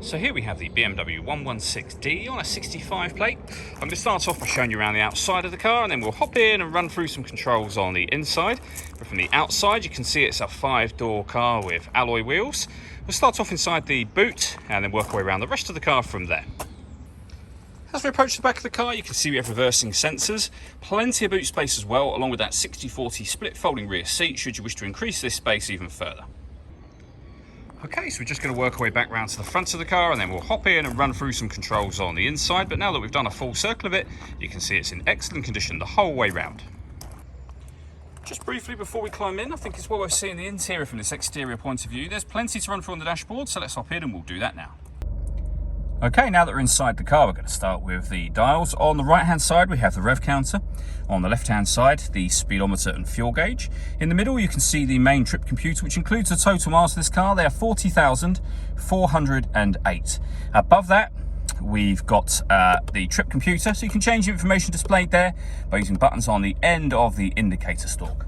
So here we have the BMW 116D on a 65 plate. I'm going to start off by showing you around the outside of the car, and then we'll hop in and run through some controls on the inside. But from the outside you can see it's a 5-door car with alloy wheels. We'll start off inside the boot and then work our way around the rest of the car from there. As we approach the back of the car, you can see we have reversing sensors, plenty of boot space as well, along with that 60/40 split folding rear seat should you wish to increase this space even further. Okay, so we're just going to work our way back round to the front of the car, and then we'll hop in and run through some controls on the inside. But now that we've done a full circle of it, you can see it's in excellent condition the whole way round. Just briefly before we climb in, I think it's well worth seeing the interior from this exterior point of view. There's plenty to run through on the dashboard, so let's hop in and we'll do that now. Okay, now that we're inside the car, we're going to start with the dials. On the right-hand side, we have the rev counter. On the left-hand side, the speedometer and fuel gauge. In the middle, you can see the main trip computer, which includes the total miles of this car. They are 40,408. Above that, we've got the trip computer, so you can change the information displayed there by using buttons on the end of the indicator stalk.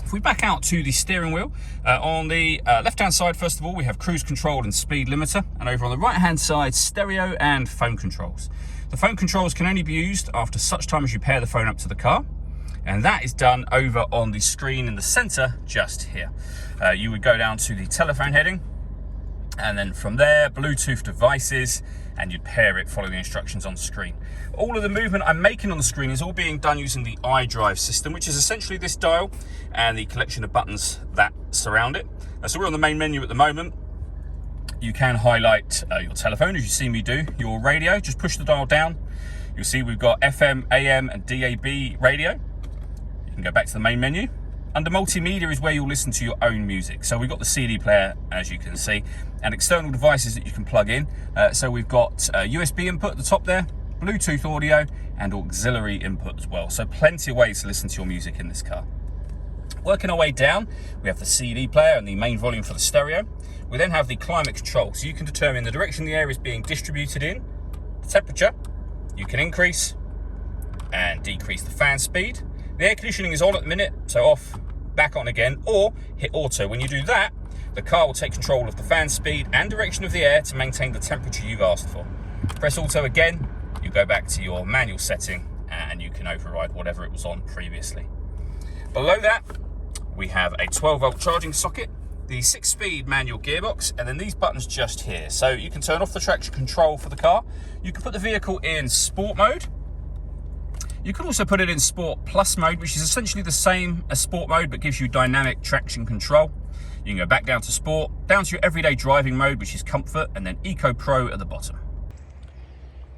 If we back out to the steering wheel, on the left-hand side, first of all, we have cruise control and speed limiter, and over on the right-hand side, stereo and phone controls. The phone controls can only be used after such time as you pair the phone up to the car, and that is done over on the screen in the center just here. You would go down to the telephone heading, and then from there, Bluetooth devices, and you'd pair it following the instructions on the screen. All of the movement I'm making on the screen is all being done using the iDrive system, which is essentially this dial and the collection of buttons that surround it. So we're on the main menu at the moment. You can highlight your telephone, as you see me do, your radio. Just push the dial down. You'll see we've got FM, AM and DAB radio. You can go back to the main menu. Under multimedia is where you'll listen to your own music. So we've got the CD player, as you can see, and external devices that you can plug in. So we've got USB input at the top there, Bluetooth audio, and auxiliary input as well. So plenty of ways to listen to your music in this car. Working our way down, we have the CD player and the main volume for the stereo. We then have the climate control, so you can determine the direction the air is being distributed in, the temperature. You can increase and decrease the fan speed. The air conditioning is on at the minute, so off, back on again, or hit auto. When you do that, the car will take control of the fan speed and direction of the air to maintain the temperature you've asked for. Press auto again, you go back to your manual setting and you can override whatever it was on previously. Below that, we have a 12-volt charging socket, the 6-speed manual gearbox, and then these buttons just here. So you can turn off the traction control for the car. You can put the vehicle in sport mode. You can also put it in Sport Plus mode, which is essentially the same as Sport mode, but gives you dynamic traction control. You can go back down to Sport, down to your everyday driving mode, which is Comfort, and then Eco Pro at the bottom.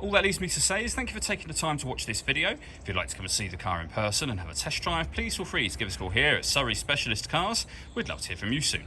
All that leaves me to say is thank you for taking the time to watch this video. If you'd like to come and see the car in person and have a test drive, please feel free to give us a call here at Surrey Specialist Cars. We'd love to hear from you soon.